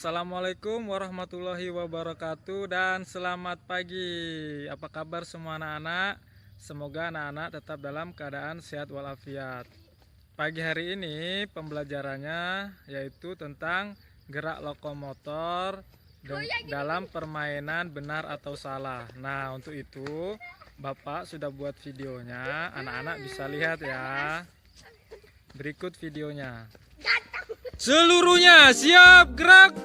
Assalamualaikum warahmatullahi wabarakatuh dan selamat pagi. Apa kabar semua anak-anak? Semoga anak-anak tetap dalam keadaan sehat walafiat. Pagi hari ini pembelajarannya yaitu tentang gerak lokomotor dalam permainan benar atau salah. Nah, untuk itu Bapak sudah buat videonya, anak-anak bisa lihat ya. Berikut videonya. Seluruhnya siap gerak.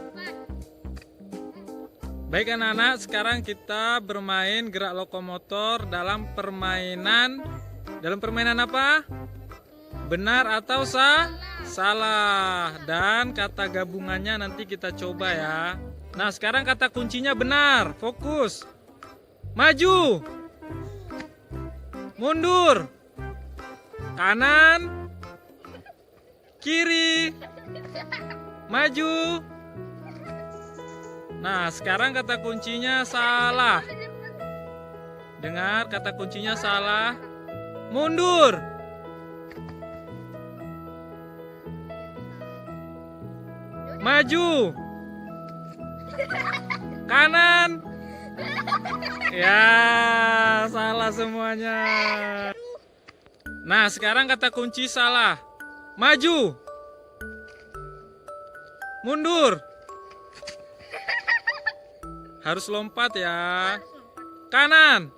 Baik anak-anak, sekarang kita bermain gerak lokomotor dalam permainan apa? Benar atau salah. Dan kata gabungannya nanti kita coba ya. Nah, sekarang kata kuncinya benar. Fokus. Maju. Mundur. Kanan. Kiri. Maju. Nah, sekarang kata kuncinya salah. Dengar, kata kuncinya salah. Mundur. Maju. Kanan. Ya, salah semuanya. Nah, sekarang kata kunci salah. Maju. Mundur. Harus lompat ya. Kanan.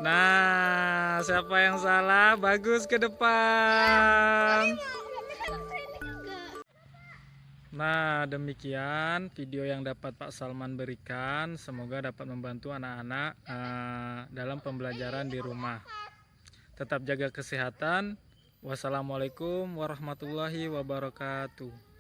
Nah, siapa yang salah? Bagus ke depan. Nah, demikian video yang dapat Pak Salman berikan. Semoga dapat membantu anak-anak dalam pembelajaran di rumah. Tetap jaga kesehatan. Wassalamualaikum warahmatullahi wabarakatuh.